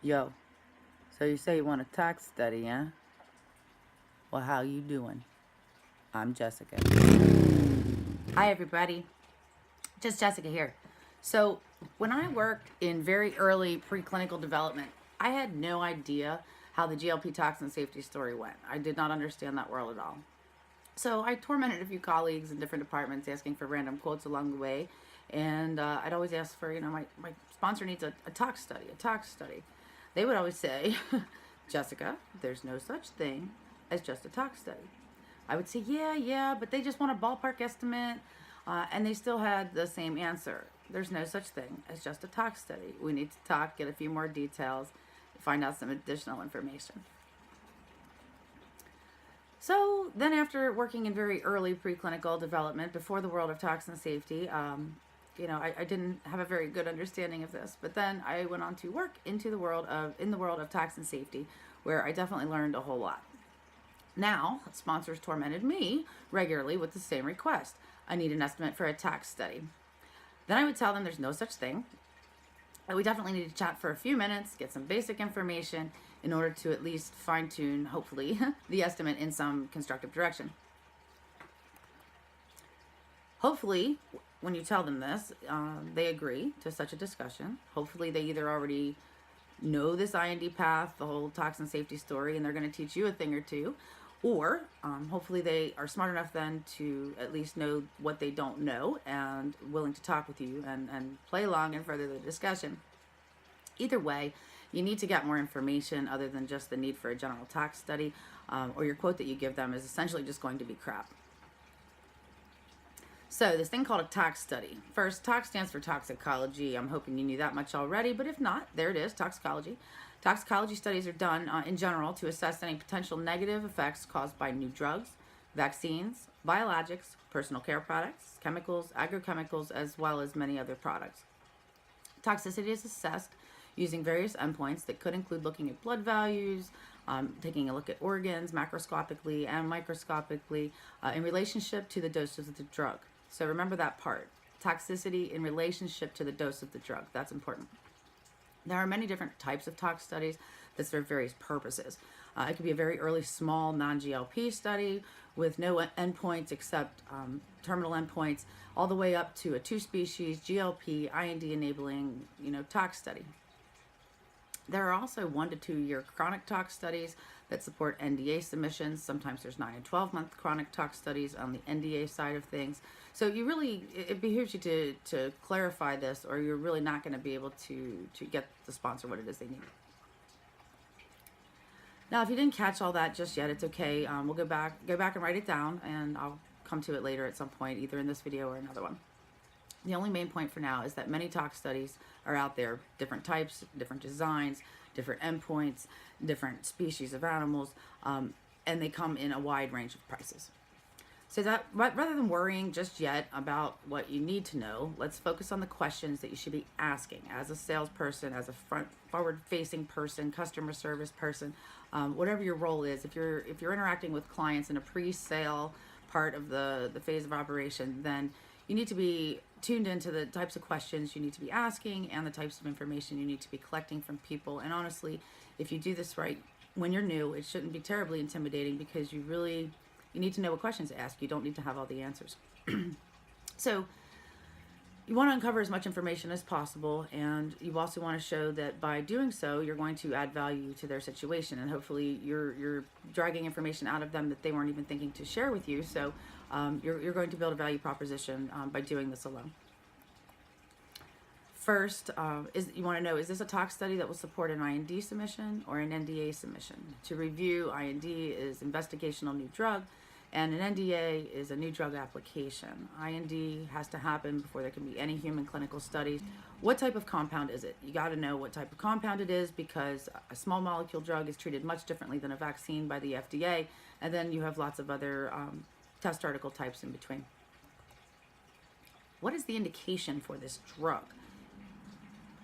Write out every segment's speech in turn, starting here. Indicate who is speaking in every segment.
Speaker 1: Yo, so you say you want a tox study, huh? Well, how you doing? I'm Jessica. Hi, everybody. Just Jessica here. So, when I worked in very early preclinical development, I had no idea how the GLP toxin safety story went. I did not understand that world at all. So, I tormented a few colleagues in different departments asking for random quotes along the way. And I'd always ask for, my sponsor needs a tox study, a tox study. They would always say, Jessica, there's no such thing as just a tox study. I would say, yeah, but they just want a ballpark estimate. And they still had the same answer. There's no such thing as just a tox study. We need to talk, get a few more details, find out some additional information. So then after working in very early preclinical development before the world of toxin safety, I didn't have a very good understanding of this. But then I went on to work in the world of toxin safety, where I definitely learned a whole lot. Now, sponsors tormented me regularly with the same request. I need an estimate for a tox study. Then I would tell them there's no such thing. We definitely need to chat for a few minutes, get some basic information in order to at least fine-tune, hopefully, the estimate in some constructive direction. Hopefully, when you tell them this, they agree to such a discussion. Hopefully, they either already know this IND path, the whole toxin safety story, and they're going to teach you a thing or two. Or hopefully they are smart enough then to at least know what they don't know and willing to talk with you and play along and further the discussion. Either way, you need to get more information other than just the need for a general tox study, or your quote that you give them is essentially just going to be crap. So this thing called a tox study. First, tox stands for toxicology. I'm hoping you knew that much already, but if not, there it is, toxicology. Toxicology studies are done in general to assess any potential negative effects caused by new drugs, vaccines, biologics, personal care products, chemicals, agrochemicals, as well as many other products. Toxicity is assessed using various endpoints that could include looking at blood values, taking a look at organs macroscopically and microscopically in relationship to the doses of the drug. So remember that part. Toxicity in relationship to the dose of the drug. That's important. There are many different types of tox studies that serve various purposes. It could be a very early, small, non-GLP study with no endpoints except terminal endpoints, all the way up to a two-species GLP IND-enabling, tox study. There are also 1 to 2 year chronic tox studies that support NDA submissions. Sometimes there's 9 and 12-month chronic tox studies on the NDA side of things. So it behooves you to clarify this, or you're really not going to be able to get the sponsor what it is they need. Now, if you didn't catch all that just yet, it's okay. We'll go back and write it down, and I'll come to it later at some point, either in this video or another one. The only main point for now is that many tox studies are out there, different types, different designs, different endpoints, different species of animals, and they come in a wide range of prices. So that rather than worrying just yet about what you need to know, let's focus on the questions that you should be asking as a salesperson, as a forward-facing person, customer service person, whatever your role is. If you're interacting with clients in a pre-sale part of the phase of operation, then you need to be tuned into the types of questions you need to be asking and the types of information you need to be collecting from people. And honestly, if you do this right when you're new, it shouldn't be terribly intimidating, because you need to know what questions to ask. You don't need to have all the answers. So you want to uncover as much information as possible, and you also want to show that by doing so, you're going to add value to their situation, and hopefully you're dragging information out of them that they weren't even thinking to share with you. So you're going to build a value proposition by doing this alone. First, you want to know, is this a tox study that will support an IND submission or an NDA submission? To review, IND is investigational new drug, and an NDA is a new drug application. IND has to happen before there can be any human clinical studies. What type of compound is it? You got to know what type of compound it is, because a small molecule drug is treated much differently than a vaccine by the FDA, and then you have lots of other test article types in between. What is the indication for this drug?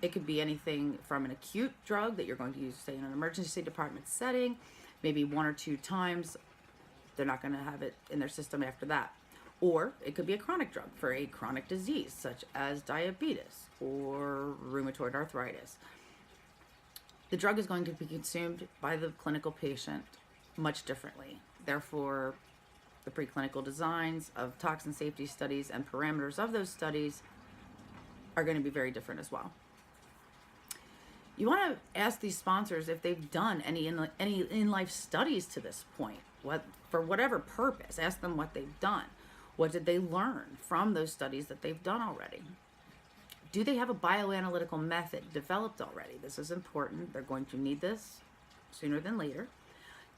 Speaker 1: It could be anything from an acute drug that you're going to use, say, in an emergency department setting, maybe 1 or 2 times. They're not going to have it in their system after that. Or it could be a chronic drug for a chronic disease, such as diabetes or rheumatoid arthritis. the drug is going to be consumed by the clinical patient much differently. Therefore, the preclinical designs of toxin safety studies and parameters of those studies are going to be very different as well. You want to ask these sponsors if they've done any in-life studies to this point, for whatever purpose. Ask them what they've done. What did they learn from those studies that they've done already? Do they have a bioanalytical method developed already? This is important. They're going to need this sooner than later.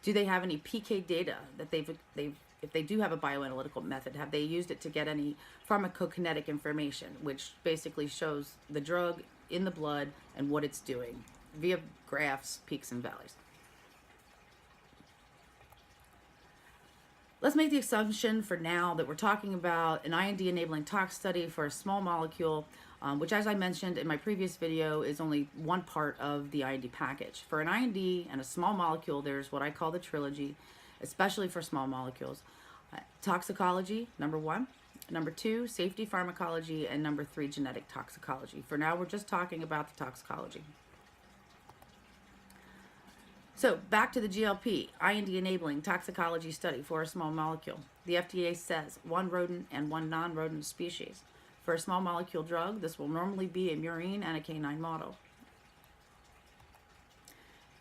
Speaker 1: Do they have any PK data that if they do have a bioanalytical method, have they used it to get any pharmacokinetic information, which basically shows the drug in the blood and what it's doing via graphs, peaks and valleys? Let's make the assumption for now that we're talking about an IND-enabling tox study for a small molecule, which, as I mentioned in my previous video, is only one part of the IND package. For an IND and a small molecule, there's what I call the trilogy, especially for small molecules. Toxicology, number 1. Number 2, safety pharmacology. And number 3, genetic toxicology. For now, we're just talking about the toxicology. So back to the GLP, IND-enabling toxicology study for a small molecule. The FDA says 1 rodent and 1 non-rodent species. For a small molecule drug, this will normally be a murine and a canine model.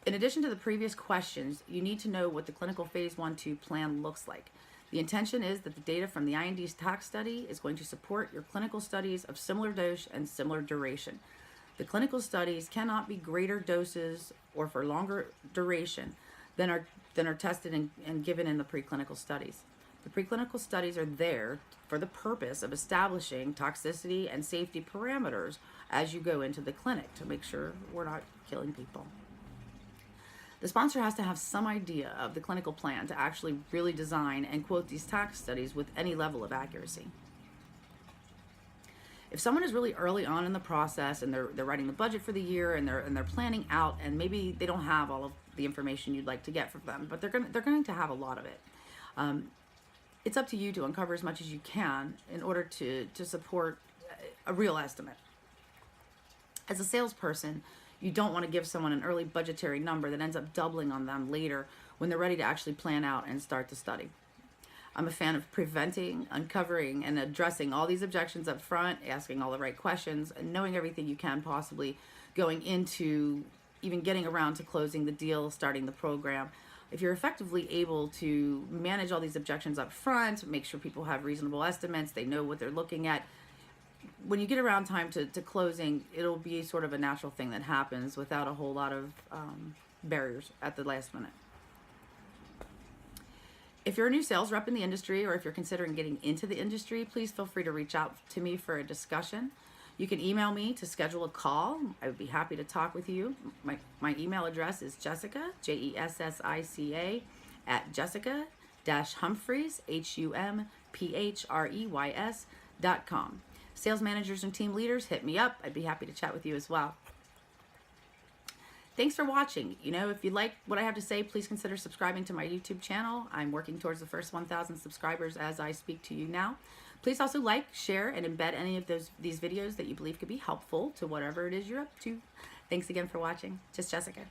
Speaker 1: In addition to the previous questions, you need to know what the clinical phase 1-2 plan looks like. The intention is that the data from the IND tox study is going to support your clinical studies of similar dose and similar duration. The clinical studies cannot be greater doses or for longer duration than are tested and given in the preclinical studies. The preclinical studies are there for the purpose of establishing toxicity and safety parameters as you go into the clinic to make sure we're not killing people. The sponsor has to have some idea of the clinical plan to actually really design and quote these tox studies with any level of accuracy. If someone is really early on in the process and they're writing the budget for the year and they're planning out, and maybe they don't have all of the information you'd like to get from them, but they're going to have a lot of it. It's up to you to uncover as much as you can in order to support a real estimate. As a salesperson, you don't want to give someone an early budgetary number that ends up doubling on them later when they're ready to actually plan out and start the study. I'm a fan of preventing, uncovering, and addressing all these objections up front, asking all the right questions, and knowing everything you can possibly going into even getting around to closing the deal, starting the program. If you're effectively able to manage all these objections up front, make sure people have reasonable estimates, they know what they're looking at, when you get around time to closing, it'll be sort of a natural thing that happens without a whole lot of barriers at the last minute. If you're a new sales rep in the industry, or if you're considering getting into the industry, please feel free to reach out to me for a discussion. You can email me to schedule a call. I would be happy to talk with you. My email address is Jessica, Jessica, at Jessica-Humphreys, HUMPHREYS.com. Sales managers and team leaders, hit me up. I'd be happy to chat with you as well. Thanks for watching. If you like what I have to say, please consider subscribing to my YouTube channel. I'm working towards the first 1,000 subscribers as I speak to you now. Please also like, share, and embed any of these videos that you believe could be helpful to whatever it is you're up to. Thanks again for watching. Just Jessica.